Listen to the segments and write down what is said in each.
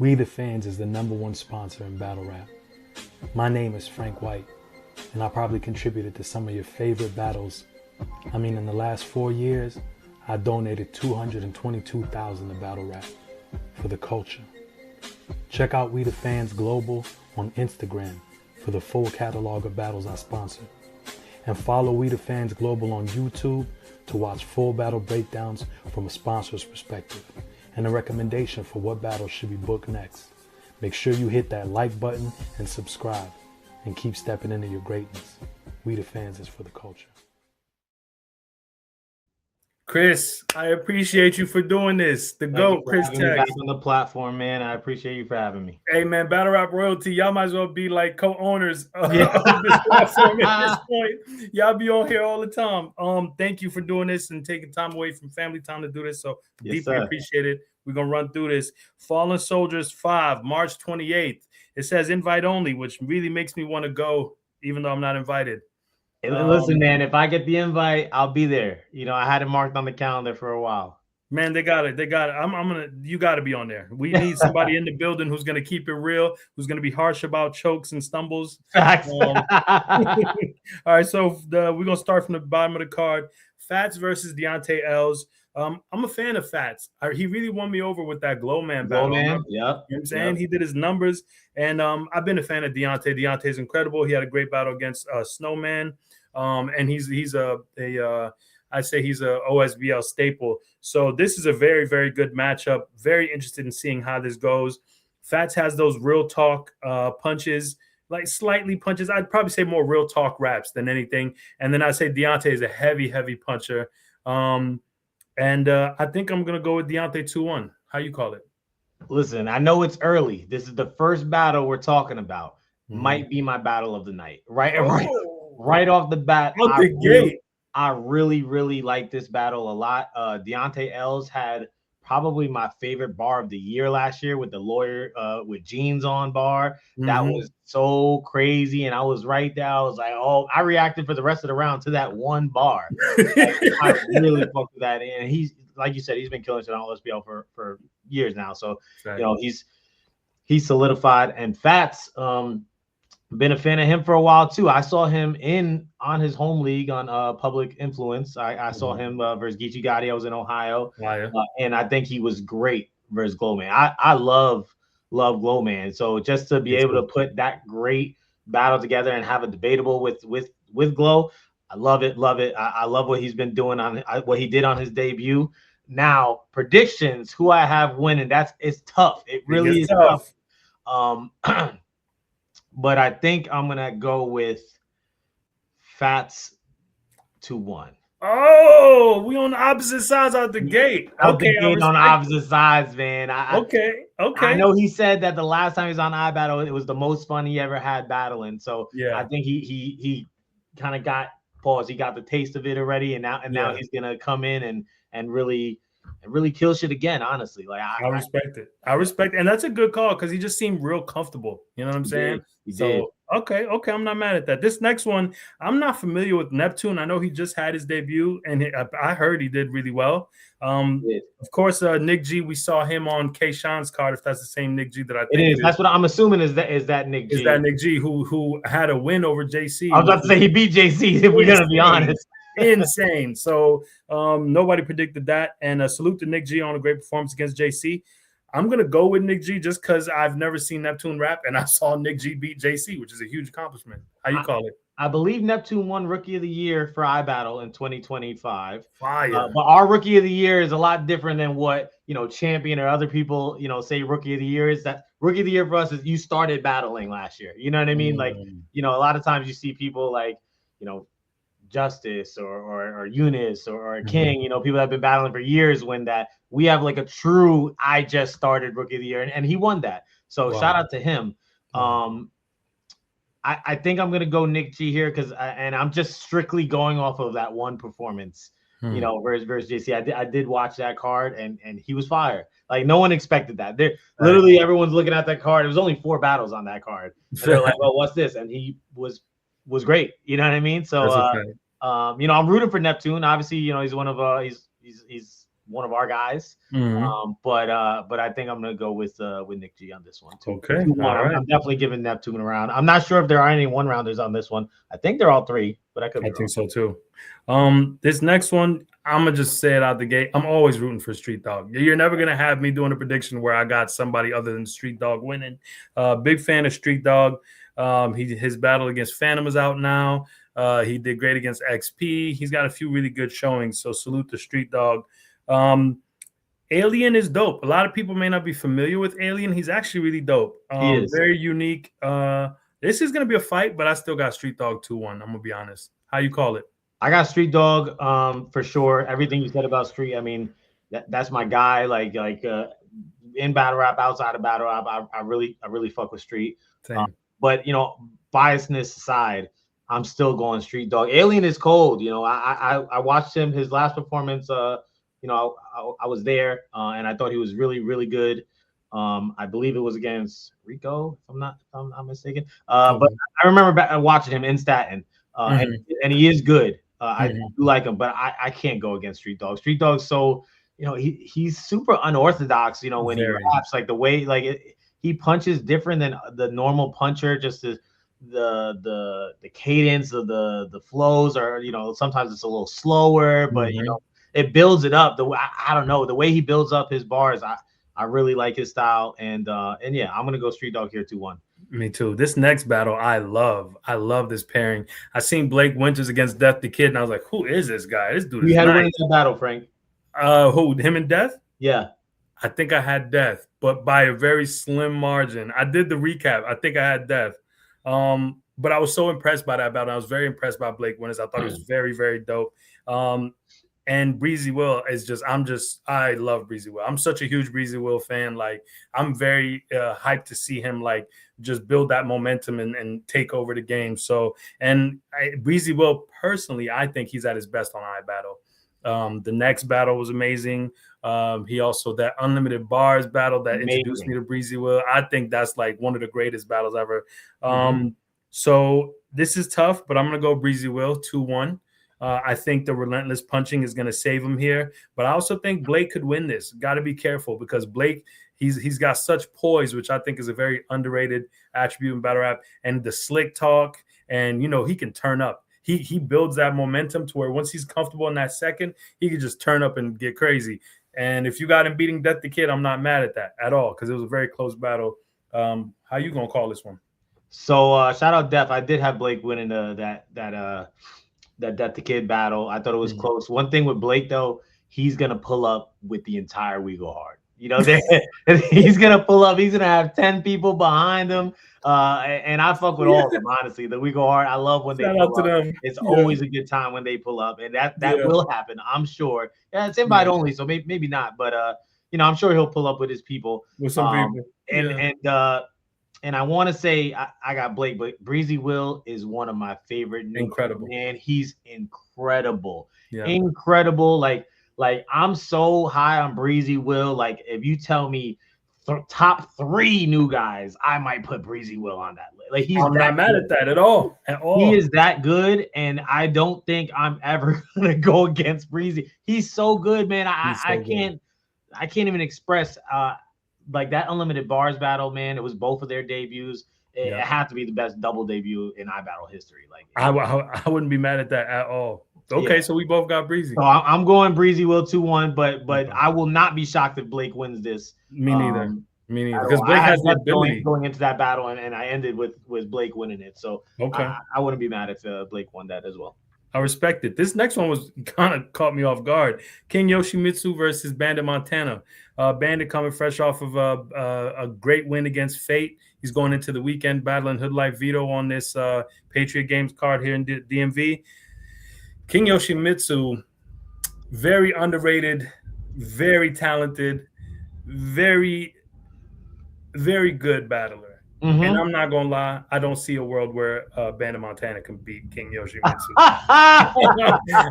We the Fans is the #1 sponsor in battle rap. My name is Frank White, and I probably contributed to some of your favorite battles. I mean, in the last 4 years, I donated $222,000 to battle rap for the culture. Check out We the Fans Global on Instagram for the full catalog of battles I sponsor. And follow We the Fans Global on YouTube to watch full battle breakdowns from a sponsor's perspective and a recommendation for what battles should be booked next. Make sure you hit that like button and subscribe, and keep stepping into your greatness. We the Fans is for the culture. Chris, I appreciate you for doing this. The GOAT, Chris Tex. Back on the platform, man. I appreciate you for having me. Hey, man, Battle Rap Royalty, y'all might as well be like co-owners of this platform at this point. Y'all be on here all the time. Thank you for doing this and taking time away from family time to do this. So deeply appreciate it. We're going to run through this. Fallen Soldiers 5, March 28th. It says invite only, which really makes me want to go, even though I'm not invited. Hey, listen, man, if I get the invite, I'll be there. You know, I had it marked on the calendar for a while. Man, they got it. They got it. You got to be on there. We need somebody in the building who's going to keep it real, who's going to be harsh about chokes and stumbles. All right, so we're going to start from the bottom of the card. Fats versus Deontay Els. I'm a fan of Fats. He really won me over with that Glow Man battle. Yeah. You know what I'm saying? He did his numbers. And I've been a fan of Deontay. Deontay's incredible. He had a great battle against Snowman. And he's I'd say he's a OSBL staple. So this is a very, very good matchup. Very interested in seeing how this goes. Fats has those real talk punches, like slightly punches. I'd probably say more real talk raps than anything. And then I'd say Deontay is a heavy, heavy puncher. And I think I'm going to go with Deontay 2-1. How you call it? Listen, I know it's early. This is the first battle we're talking about. Might be my battle of the night. Right off the bat. I really, really like this battle a lot. Deontay Els had probably my favorite bar of the year last year with the lawyer with jeans on bar. That was so crazy. And I was right there. I was like, oh, I reacted for the rest of the round to that one bar. I really fucked with that. And he's, like you said, he's been killing shit on OSBL for years now. So, you know, he's solidified. And Fats, been a fan of him for a while too. I saw him on his home league on Public Influence. I saw him versus Geechee Gotti. I was in Ohio, and I think he was great versus Glowman. I love Glowman. So just to be able to put that great battle together and have a debatable with Glow, I love it. I love what he's been doing what he did on his debut. Now predictions, who I have winning. It's tough. It really is tough. But I think I'm gonna go with Fats 2-1. Oh, we on the opposite sides out the gate. Okay, on opposite sides, man. Okay. I know he said that the last time he was on iBattle, it was the most fun he ever had battling. So yeah, I think he kind of got pause. He got the taste of it already, and now he's gonna come in and really kill shit again. Honestly, like I respect it. I respect it. And that's a good call because he just seemed real comfortable. You know what I'm saying? He did. Okay, I'm not mad at that. This next one, I'm not familiar with Neptune. I know he just had his debut, and I heard he did really well. Of course, Nick G. We saw him on K. Sean's card. If that's the same Nick G that I think it is. That's what I'm assuming. Is that Nick G? Is that Nick G. who had a win over JC? I was about to say he beat JC. If we're gonna be honest. Insane. So nobody predicted that. And salute to Nick G on a great performance against JC. I'm going to go with Nick G just because I've never seen Neptune rap, and I saw Nick G beat JC, which is a huge accomplishment. How you call it? I believe Neptune won Rookie of the Year for iBattle in 2025. Fire. But our Rookie of the Year is a lot different than what, Champion or other people, say Rookie of the Year is. That Rookie of the Year for us is you started battling last year. You know what I mean? Like, a lot of times you see people like, Justice or Eunice or King, people that have been battling for years when that we have like a true I just started Rookie of the Year and he won that. So shout out to him. I think I'm gonna go Nick G here because and I'm just strictly going off of that one performance, versus JC. I did watch that card and he was fire. Like no one expected that. Literally everyone's looking at that card. It was only 4 battles on that card. And they're like, well, what's this? And he was great. You know what I mean? So I'm rooting for Neptune. Obviously, he's one of he's one of our guys. Mm-hmm. But I think I'm gonna go with Nick G on this one too. Okay, all right. I'm definitely giving Neptune a round. I'm not sure if there are any 1-rounders on this one. I think they're all 3, but I could be wrong. Think so too. This next one, I'm gonna just say it out the gate. I'm always rooting for Street Dog. You're never gonna have me doing a prediction where I got somebody other than Street Dog winning. Big fan of Street Dog. His battle against Phantom is out now. He did great against XP. He's got a few really good showings. So salute to Street Dog. Alien is dope. A lot of people may not be familiar with Alien. He's actually really dope. He is very unique. This is gonna be a fight, but I still got Street Dog 2-1. I'm gonna be honest. How you call it? I got Street Dog for sure. Everything you said about Street, I mean, that's my guy. Like in battle rap, outside of battle rap, I really fuck with Street. But biasness aside, I'm still going Street Dog. Alien is cold. I watched him his last performance. I was there and I thought he was really, really good. I believe it was against Rico, if I'm not mistaken. But I remember watching him in Staten, and he is good. I do like him, but I can't go against Street Dog. Street Dog's so, he's super unorthodox. When he raps, like the way he punches different than the normal puncher. Just the cadence of the flows are, sometimes it's a little slower, but it builds it up. I don't know, the way he builds up his bars. I really like his style, and yeah, I'm gonna go Street Dog here 2-1. Me too. This next battle, I love this pairing. I seen Blake Winters against Death the Kid, and I was like, "Who is this guy? This dude is had nice." to win that battle, Frank. Who? Him and Death? Yeah, I think I had Death, but by a very slim margin. I did the recap. I think I had Death. But I was so impressed by that battle. I was very impressed by Blake Winters. I thought he was very, very dope. And Breezy Will is I love Breezy Will. I'm such a huge Breezy Will fan. Like, I'm very hyped to see him just build that momentum and take over the game. So, Breezy Will, personally, I think he's at his best on iBattle. The next battle was amazing. He also, that Unlimited Bars battle that introduced me to Breezy Will, I think that's one of the greatest battles ever. So this is tough, but I'm going to go Breezy Will 2-1. I think the relentless punching is going to save him here, but I also think Blake could win this. Got to be careful because Blake, he's got such poise, which I think is a very underrated attribute in battle rap, and the slick talk, and he can turn up. He builds that momentum to where once he's comfortable in that second, he can just turn up and get crazy. And if you got him beating Death the Kid, I'm not mad at that at all because it was a very close battle. How you gonna call this one? So shout out Death. I did have Blake winning that Death the Kid battle. I thought it was close. One thing with Blake though, he's gonna pull up with the entire We Go Hard. He's gonna pull up. He's gonna have 10 people behind him. And I fuck with all of them, honestly. The We Go Hard. I love when they pull up. Them. It's always a good time when they pull up, and that will happen. I'm sure. Yeah, it's invite only, so maybe not. But I'm sure he'll pull up with his people. With some people. And I want to say I got Blake, but Breezy Will is one of my favorite. Incredible. Man, he's incredible. Yeah. Incredible. Like I'm so high on Breezy Will. Like if you tell me top 3 new guys, I might put Breezy Will on that list. Like I'm not mad at that at all. He is that good, and I don't think I'm ever gonna go against Breezy. He's so good, man. I can't even express like that Unlimited Bars battle, man. It was both of their debuts. It had to be the best double debut in iBattle history. Like I wouldn't be mad at that at all. Okay, so we both got Breezy. So I'm going Breezy Will 2-1, but I will not be shocked if Blake wins this. Me neither. Because Blake has the ability going into that battle, and I ended with Blake winning it. So I wouldn't be mad if Blake won that as well. I respect it. This next one was kind of caught me off guard. King Yoshimitsu versus Bandit Montana. Bandit coming fresh off of a great win against Fate. He's going into the weekend battling Hood Life Vito on this Patriot Games card here in DMV. King Yoshimitsu, very underrated, very talented, very, very good battler. And I'm not going to lie, I don't see a world where Bandit Montana can beat King Yoshimitsu.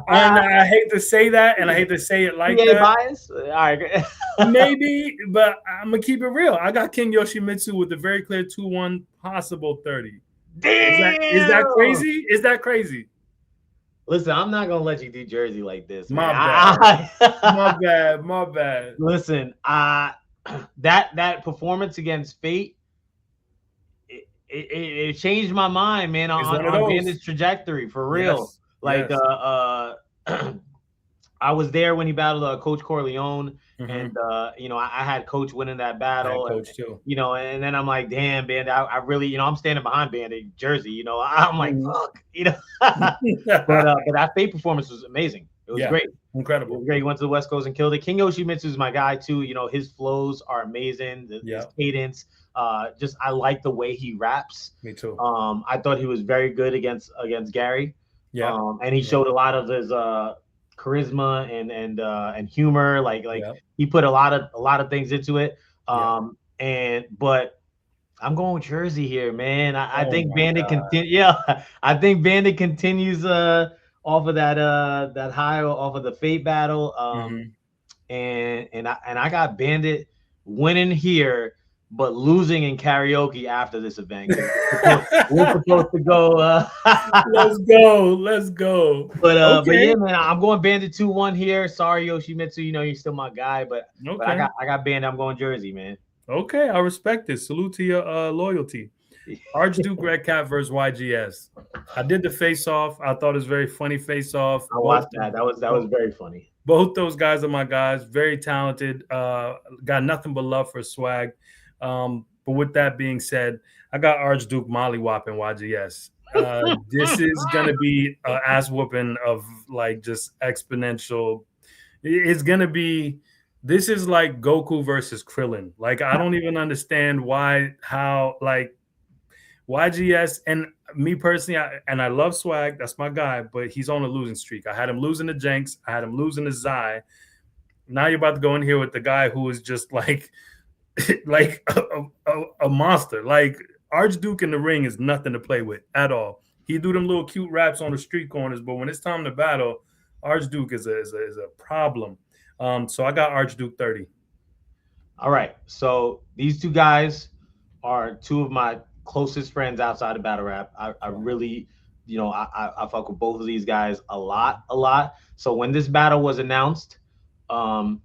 And I hate to say that, and I hate to say it like that. Bias? All right. Maybe, but I'm going to keep it real. I got King Yoshimitsu with a very clear 2-1, possible 30. Damn! Is that crazy? Is that crazy? Listen, I'm not gonna let you do Jersey like this, man. My bad. Listen, that performance against Fate, it changed my mind, man, on Bandit's trajectory for real. Yes. Like, I was there when he battled Coach Corleone, and you know, I had Coach winning that battle, Coach too. You know, and then I'm like, damn, Bandit, I really, you know, I'm standing behind Bandit Jersey, you know, I'm like, fuck, you know, but that Fate performance was amazing. It was great, incredible. It was great. He went to the West Coast and killed it. King Yoshimitsu is my guy too. You know, his flows are amazing. His cadence, just I like the way he raps. Me too. I thought he was very good against Gary. Yeah, and he showed a lot of his charisma and humor. Like he put a lot of things into it. But I'm going Jersey here, man. I think Bandit I think Bandit continues off of that high off of the Fate battle. And I got Bandit winning here, but losing in karaoke after this event. We're supposed to go. Let's go. But yeah, man, I'm going Bandit 2-1 here. Sorry, Yoshimitsu. You know you're still my guy, but I got Bandit. I'm going Jersey, man. Okay, I respect it. Salute to your loyalty. Archduke Red Cat versus YGS. I did the face-off. I thought it was very funny face-off. I watched that. That was very funny. Both those guys are my guys. Very talented. Got nothing but love for swag. But with that being said, I got Archduke molly-whopping YGS. This is going to be an ass whooping of like just exponential. It's going to be, this is like Goku versus Krillin. Like, I don't even understand how like YGS and me personally, I love swag. That's my guy, but he's on a losing streak. I had him losing to Jenks. I had him losing to Zai. Now you're about to go in here with the guy who is just like, like a monster. Like Archduke in the ring is nothing to play with at all. He do them little cute raps on the street corners, but when it's time to battle, Archduke is a problem. So I got Archduke 30. All right. So these two guys are two of my closest friends outside of battle rap. I really, you know, I fuck with both of these guys a lot. So when this battle was announced, or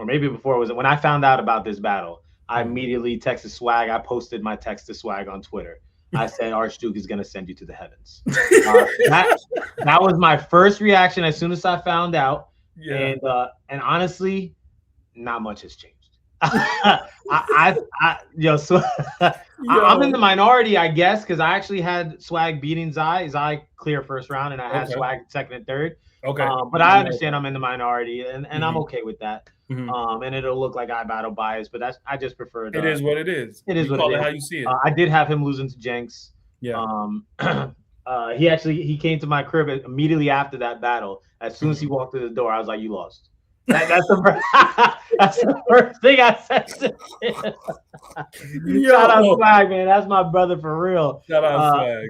maybe before it was, when I found out about this battle, I immediately texted Swag. I posted my text to Swag on Twitter. I said, Archduke is going to send you to the heavens. That was my first reaction as soon as I found out. Yeah. And honestly, not much has changed. I'm in the minority, I guess, because I actually had Swag beating Zai clear first round, and I had Swag second and third. Okay. But I understand I'm in the minority, and I'm okay with that. And it'll look like I battle bias, but I just prefer it. It is what it is. It is what it is. How you see it. I did have him losing to Jenks. Yeah. He came to my crib immediately after that battle. As soon as he walked through the door, I was like, "You lost." That's the first thing I said to him. Shout out Swag, man. That's my brother for real. Shout out Swag.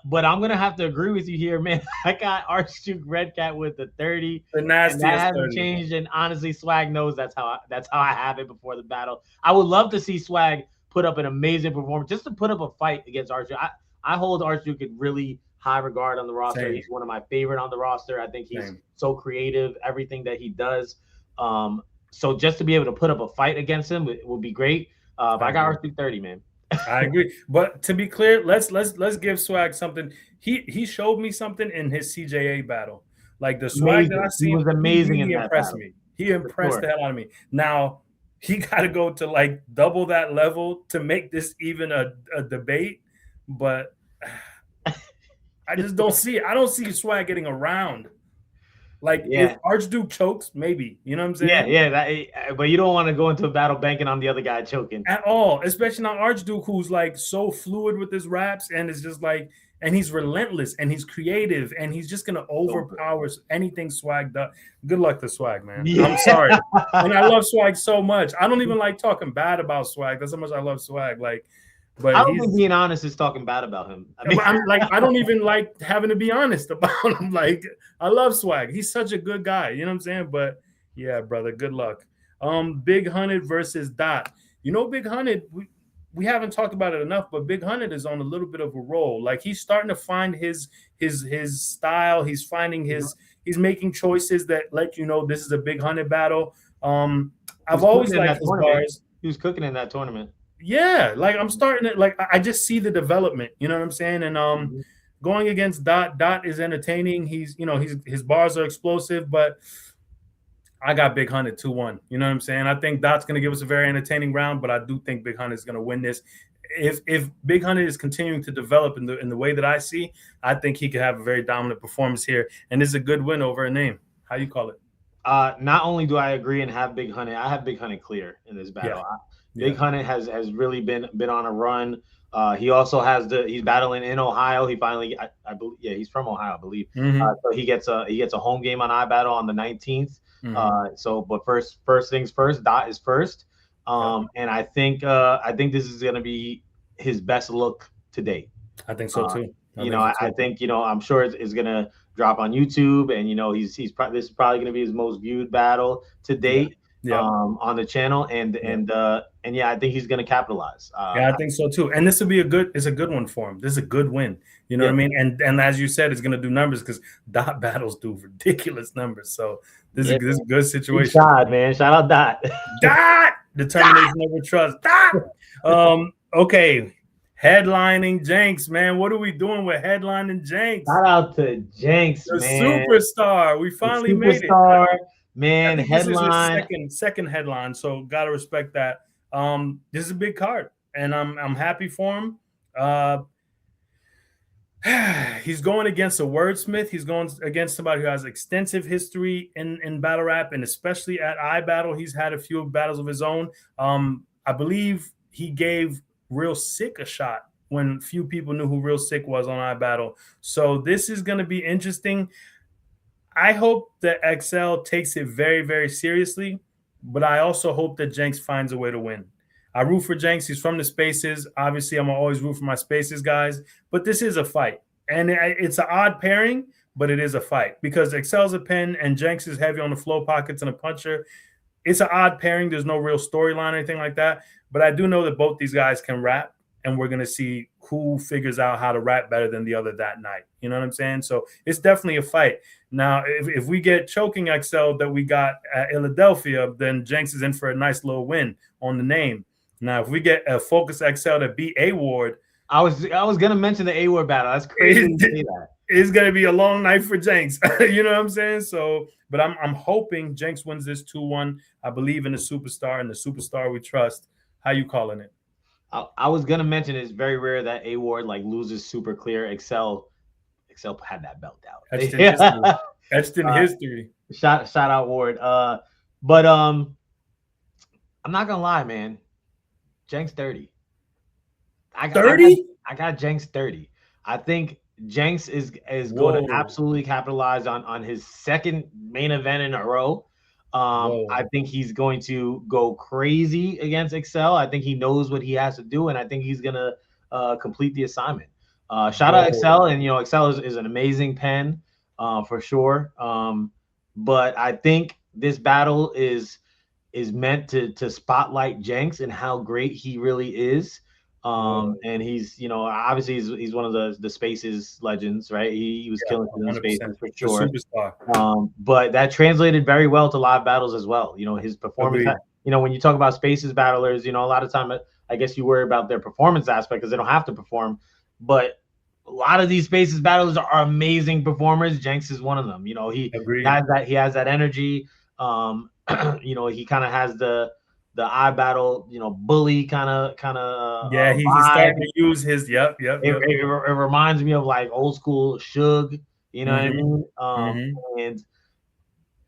But I'm gonna have to agree with you here, man. I got Archduke Red Cat with the 30. The nastiest. That hasn't changed, and honestly, Swag knows that's how I have it before the battle. I would love to see Swag put up an amazing performance, just to put up a fight against Archduke. I hold Archduke in really high regard on the roster. Same. He's one of my favorite on the roster. I think he's so creative, everything that he does. So just to be able to put up a fight against him would be great. But I got Archduke 30, man. I agree. But to be clear, let's give Swag something. He showed me something in his CJA battle. Like the Swag that I see, he was amazing. He impressed me. He impressed the hell out of me. Now he got to go to like double that level to make this even a debate. But I just don't see it. I don't see Swag getting around. Like if Archduke chokes, maybe. You know what I'm saying? But you don't want to go into a battle banking on the other guy choking at all, especially not Archduke, who's like so fluid with his raps, and it's just like, and he's relentless and he's creative and he's just gonna overpower anything Swag does. Good luck to Swag, man. I'm sorry, and I love Swag so much. I don't even like talking bad about Swag. That's how much I love Swag. Like. But I don't think being honest is talking bad about him. I mean, I don't even like having to be honest about him. Like, I love Swag. He's such a good guy. You know what I'm saying? But yeah, brother, good luck. Big Hunted versus Dot. You know, Big Hunted, we haven't talked about it enough, but Big Hunter is on a little bit of a roll. Like he's starting to find his style. He's finding he's making choices that let you know this is a Big Hunter battle. I've always liked his bars. He was cooking in that tournament. Yeah, like I'm starting to like I just see the development. You know what I'm saying? And going against Dot is entertaining. He's his bars are explosive, but I got Big Hunter 2-1. You know what I'm saying? I think Dot's going to give us a very entertaining round, but I do think Big Hunter is going to win this. If Big Hunter is continuing to develop in the way that I see, I think he could have a very dominant performance here, and this is a good win over a name. How you call it? Not only do I agree and have Big Hunter, I have Big Hunter clear in this battle. Yeah. Big Hunter has really been on a run. He also has he's battling in Ohio. He finally, I believe, yeah, he's from Ohio, I believe. So he gets a home game on iBattle on the 19th. But first things first, Dot is first. And I think this is gonna be his best look to date. I think so too. I think I'm sure it's gonna drop on YouTube, and this is probably gonna be his most viewed battle to date. On the channel, and yeah, I think he's gonna capitalize. I think so too. And this will be it's a good one for him. This is a good win. You know what I mean? And as you said, it's gonna do numbers because Dot battles do ridiculous numbers. So this is a good situation. Shout out Dot. Dot determination over trust. Dot. Okay. Headlining Jenks, man. What are we doing with headlining Jenks? Shout out to Jenks, the superstar. We finally made it. Man, headline. This is second headline, so gotta respect that. This is a big card, and I'm happy for him. He's going against a wordsmith. He's going against somebody who has extensive history in battle rap, and especially at iBattle. He's had a few battles of his own. I believe he gave Real Sick a shot when few people knew who Real Sick was on iBattle. So this is going to be interesting. I hope that XL takes it very, very seriously, but I also hope that Jenks finds a way to win. I root for Jenks. He's from the Spaces. Obviously, I'm always root for my Spaces guys, but this is a fight. And it's an odd pairing, but it is a fight because XL's a pen and Jenks is heavy on the flow pockets and a puncher. It's an odd pairing. There's no real storyline or anything like that, but I do know that both these guys can rap, and we're going to see who figures out how to rap better than the other that night. You know what I'm saying? So it's definitely a fight. Now, if we get choking XL that we got at Philadelphia, then Jenks is in for a nice little win on the name. Now, if we get a Focus XL that beat A-Ward. I was going to mention the A-Ward battle. That's crazy to say that. It's going to be a long night for Jenks. You know what I'm saying? So, but I'm hoping Jenks wins this 2-1. I believe in the superstar, and the superstar we trust. How you calling it? I was gonna mention it's very rare that A-Ward loses super clear. XL had that belt out. Etched in history. Shout out Ward. But I'm not gonna lie, man. Jenks 30. 30? I got Jenks 30. I think Jenks is going to absolutely capitalize on his second main event in a row. I think he's going to go crazy against XL. I think he knows what he has to do, and I think he's gonna complete the assignment. Shout out XL, and XL is an amazing pen for sure. But I think this battle is meant to spotlight Jenks and how great he really is. And he's obviously he's one of the Spaces legends, right? He was killing in the Spaces for sure. Superstar. But that translated very well to live battles as well. His performance. When you talk about Spaces battlers, a lot of time I guess you worry about their performance aspect because they don't have to perform. But a lot of these Spaces battlers are amazing performers. Jenks is one of them. He has that energy. He kind of has the iBattle, bully kind of. Yeah, he's starting to use his. Yep. It reminds me of old school Suge. You know what I mean?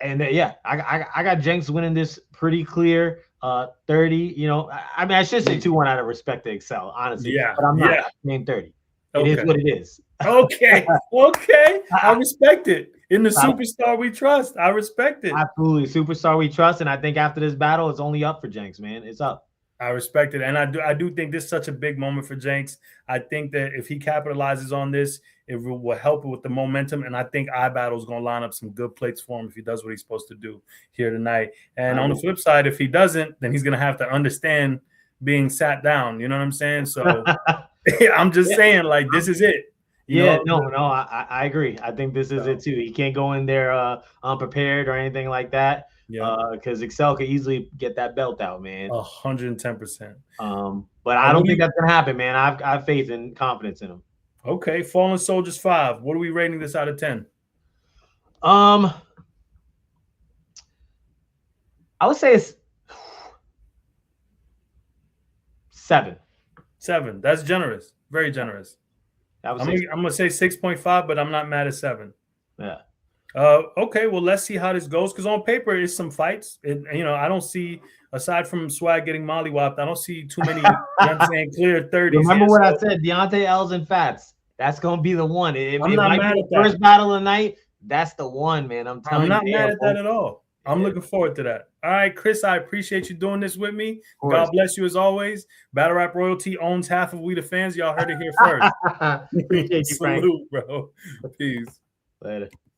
And yeah, I got Jenks winning this pretty clear. 30. I should say 2-1 out of respect to XL, honestly. Yeah, but I'm not saying 30. It is what it is. Okay. I respect it. In the superstar we trust, I respect it. Absolutely, superstar we trust, and I think after this battle, it's only up for Jenks, man. It's up. I respect it, and I do think this is such a big moment for Jenks. I think that if he capitalizes on this, it will help with the momentum, and I think iBattle is going to line up some good plates for him if he does what he's supposed to do here tonight. And on the flip side, if he doesn't, then he's going to have to understand being sat down. You know what I'm saying? So I'm just saying, like, this is it. Yeah, no, I agree. I think this is it too. He can't go in there unprepared or anything like that. Yeah, because Excel could easily get that belt out, man. 110%. But I don't think that's gonna happen, man. I have faith and confidence in him. Okay, Fallen Soldiers 5. What are we rating this out of 10? I would say it's 7. 7. That's generous. Very generous. I'm gonna say 6.5, but I'm not mad at 7. Yeah. Okay, well, let's see how this goes. Because on paper, it's some fights. I don't see, aside from Swag getting mollywopped, I don't see too many. I'm saying clear 30s. Remember what I said? Deontay Elgin Fats. That's gonna be the one. I'm not mad at the first battle of the night. That's the one, man. I'm telling you. I'm not mad at that at all. I'm looking forward to that. All right, Chris, I appreciate you doing this with me. God bless you as always. Battle Rap Royalty owns half of We the Fans. Y'all heard it here first. Appreciate you, Frank. Salute, bro. Peace. Later.